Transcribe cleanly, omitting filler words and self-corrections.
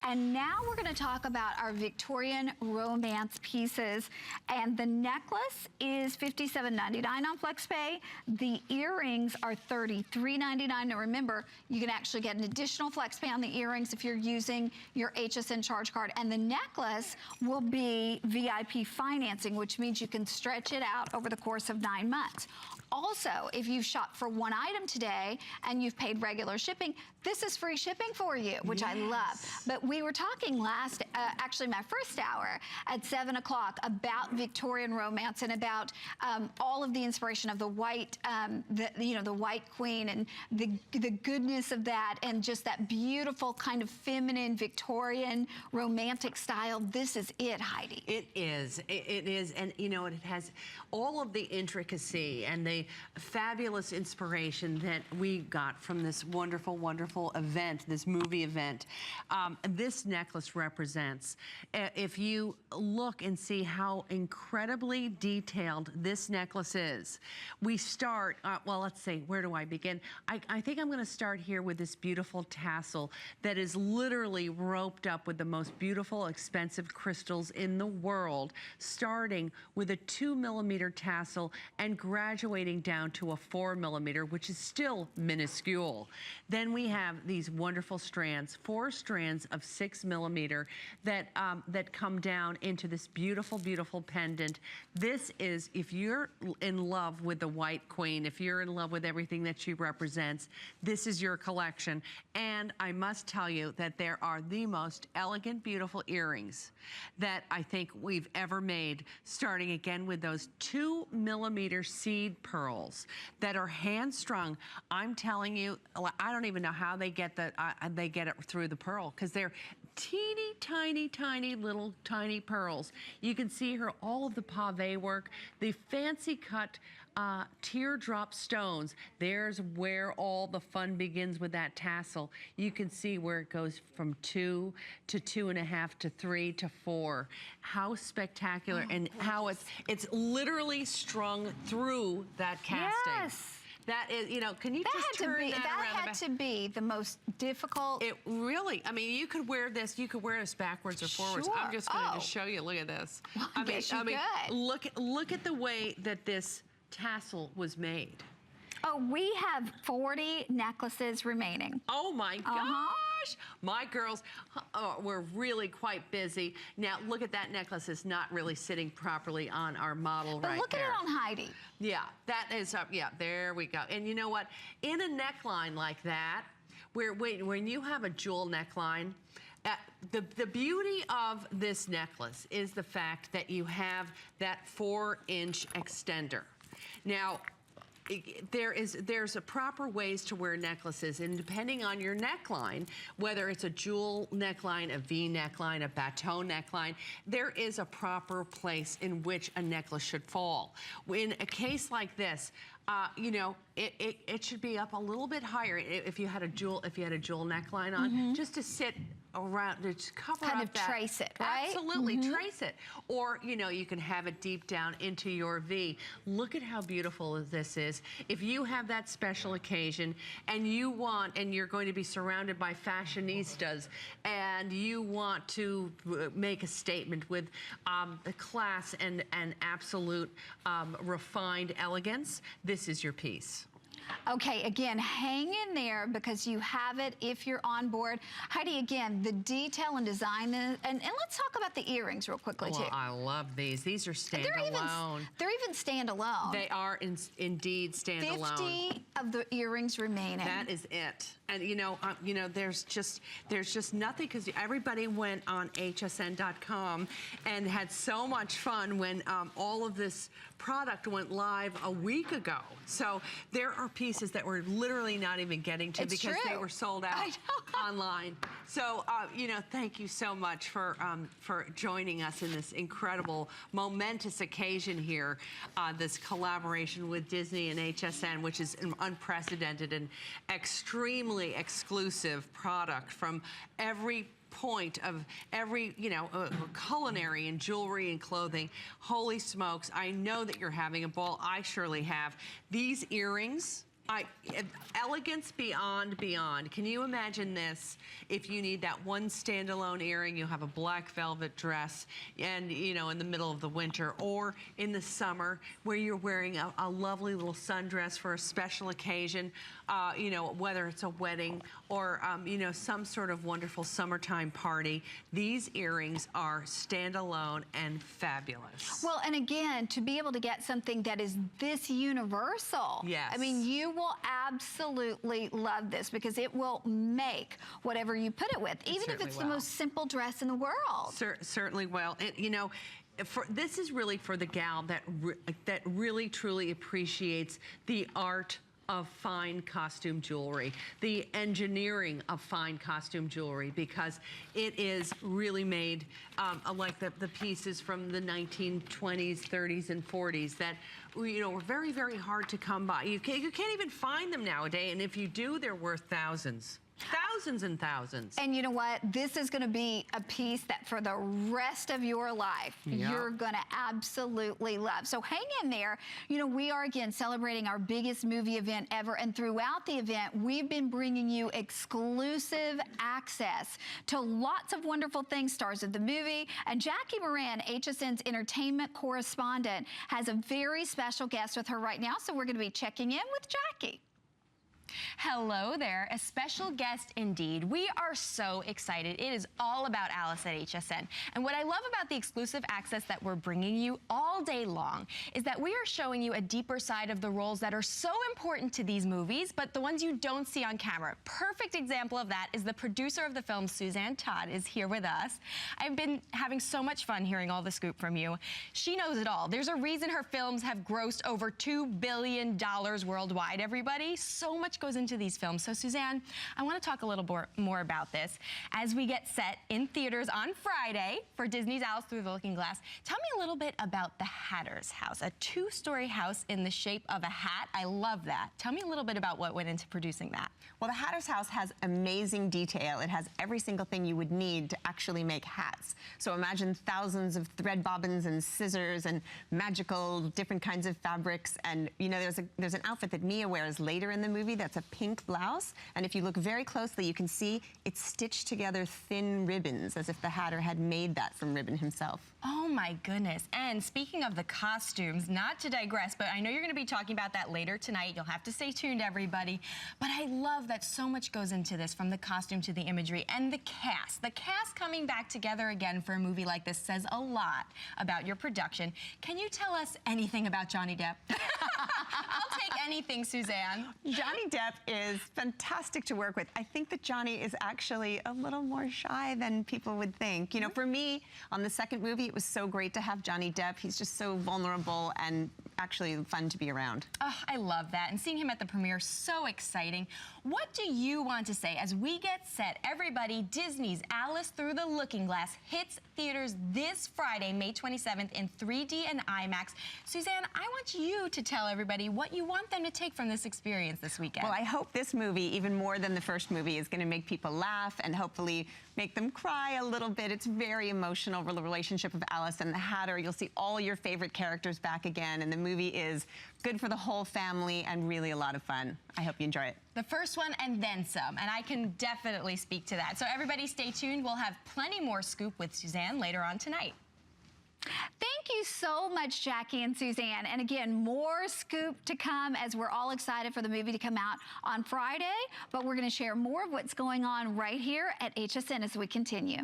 And now we're gonna talk about our Victorian romance pieces. And the necklace is $57.99 on FlexPay. The earrings are $33.99. Now remember, you can actually get an additional FlexPay on the earrings if you're using your HSN charge card. And the necklace will be VIP financing, which means you can stretch it out over the course of 9 months. Also, if you shop for one item today and you've paid regular shipping, this is free shipping for you, which I love. But we were talking actually my first hour at 7 o'clock about Victorian romance and about all of the inspiration of the white, the white queen and the goodness of that and just that beautiful kind of feminine Victorian romantic style. This is it, Heidi. It is. It is. And you know, it has all of the intricacy and the fabulous inspiration that we got from this wonderful, wonderful event, this movie event. This necklace represents, if you look and see how incredibly detailed this necklace is, we start, well, let's see, where do I begin? I think I'm gonna start here with this beautiful tassel that is literally roped up with the most beautiful, expensive crystals in the world, starting with a 2mm tassel and graduating down to a 4mm, which is still minuscule. Then we have these wonderful strands, 4 strands of 6mm that that come down into this beautiful, beautiful pendant. This is, if you're in love with the White Queen, if you're in love with everything that she represents, this is your collection. And I must tell you that there are the most elegant, beautiful earrings that I think we've ever made, starting again with those 2mm seed pearls that are hand strung. I'm telling you, I don't even know how they get it through the pearl, because they're teeny tiny, tiny little tiny pearls. You can see here all of the pave work, the fancy cut teardrop stones. There's where all the fun begins with that tassel. You can see where it goes from 2 to 2.5 to 3 to 4. How spectacular, and how it's literally strung through that casting. Yes. That is, you know, can you just turn that around? That had to be the most difficult. It really, I mean, you could wear this backwards or forwards. Sure. I'm just going to just show you, look at this. Well, I mean, look at the way that this tassel was made. Oh, we have 40 necklaces remaining. Oh my gosh! My girls were really quite busy. Now look at that necklace, is not really sitting properly on our model right there. But look at it on Heidi. Yeah, that is, yeah, there we go. And you know what? In a neckline like that, where when you have a jewel neckline, the beauty of this necklace is the fact that you have that 4-inch extender. Now, there's a proper ways to wear necklaces, and depending on your neckline, whether it's a jewel neckline, a V neckline, a bateau neckline, there is a proper place in which a necklace should fall. In a case like this, you know, it should be up a little bit higher if you had a jewel neckline on, just to sit around, to cover kind up of trace it, right? Absolutely, trace it. Or, you know, you can have it deep down into your V. Look at how beautiful this is. If you have that special occasion and you're going to be surrounded by fashionistas and you want to make a statement with the class and absolute refined elegance, this is your piece. Okay, again, hang in there because you have it if you're on board. Heidi, again, the detail and design, and let's talk about the earrings real quickly, too. I love these. These are standalone. They're even standalone. They are indeed standalone. 50 of the earrings remaining. That is it. And you know, there's just nothing, because everybody went on hsn.com and had so much fun when all of this product went live a week ago. So there are pieces that we're literally not even getting to because they were sold out online. So you know, thank you so much for joining us in this incredible, momentous occasion here, this collaboration with Disney and HSN, which is an unprecedented and extremely exclusive product from every point of every, you know, culinary and jewelry and clothing. Holy smokes, I know that you're having a ball. I surely have. These earrings Elegance beyond beyond. Can you imagine this? If you need that one standalone earring, you have a black velvet dress, and you know, in the middle of the winter or in the summer, where you're wearing a lovely little sundress for a special occasion. You know, whether it's a wedding or you know, some sort of wonderful summertime party, these earrings are standalone and fabulous. Well, and again, to be able to get something that is this universal. Yes. I mean, you will absolutely love this because it will make whatever you put it with, even if it's the most simple dress in the world. Certainly will. You know, this is really for the gal that really truly appreciates the art of fine costume jewelry, the engineering of fine costume jewelry, because it is really made like the pieces from the 1920s, 30s, and 40s that, you know, were very, very hard to come by. You can't even find them nowadays, and if you do, they're worth thousands. Thousands and thousands. And you know what? This is going to be a piece that for the rest of your life, you're going to absolutely love. So hang in there. You know, we are again celebrating our biggest movie event ever. And throughout the event, we've been bringing you exclusive access to lots of wonderful things, stars of the movie. And Jackie Moran, HSN's entertainment correspondent, has a very special guest with her right now. So we're going to be checking in with Jackie. Hello there, a special guest indeed. We are so excited. It is all about Alice at HSN. And what I love about the exclusive access that we're bringing you all day long is that we are showing you a deeper side of the roles that are so important to these movies, but the ones you don't see on camera. Perfect example of that is the producer of the film, Suzanne Todd, is here with us. I've been having so much fun hearing all the scoop from you. She knows it all. There's a reason her films have grossed over $2 billion worldwide, everybody. So much goes into these films. So Suzanne, I want to talk a little more about this as we get set in theaters on Friday for Disney's Alice Through the Looking Glass. Tell me a little bit about the Hatter's House, a two-story house in the shape of a hat. I love that. Tell me a little bit about what went into producing that. Well, the Hatter's House has amazing detail. It has every single thing you would need to actually make hats. So imagine thousands of thread bobbins and scissors and magical different kinds of fabrics. And you know, there's an outfit that Mia wears later in the movie that's a pink blouse. And if you look very closely, you can see it's stitched together thin ribbons as if the Hatter had made that from ribbon himself. Oh my goodness. And speaking of the costumes, not to digress, but I know you're going to be talking about that later tonight. You'll have to stay tuned, everybody. But I love that so much goes into this, from the costume to the imagery and the cast. The cast coming back together again for a movie like this says a lot about your production. Can you tell us anything about Johnny Depp? I'll take anything, Suzanne. Johnny Depp is fantastic to work with. I think that Johnny is actually a little more shy than people would think. You know, for me, on the second movie, it was so great to have Johnny Depp. He's just so vulnerable and actually fun to be around. Oh, I love that. And seeing him at the premiere, so exciting. What do you want to say as we get set? Everybody, Disney's Alice Through the Looking Glass hits theaters this Friday, May 27th in 3D and IMAX. Suzanne, I want you to tell everybody what you want them to take from this experience this weekend. Well, I hope this movie, even more than the first movie, is going to make people laugh and hopefully make them cry a little bit. It's very emotional, the relationship of Alice and the Hatter. You'll see all your favorite characters back again, and the movie is good for the whole family and really a lot of fun. I hope you enjoy it. The first one and then some, and I can definitely speak to that. So everybody stay tuned. We'll have plenty more scoop with Suzanne later on tonight. Thank you so much, Jackie and Suzanne. And again, more scoop to come as we're all excited for the movie to come out on Friday. But we're going to share more of what's going on right here at HSN as we continue.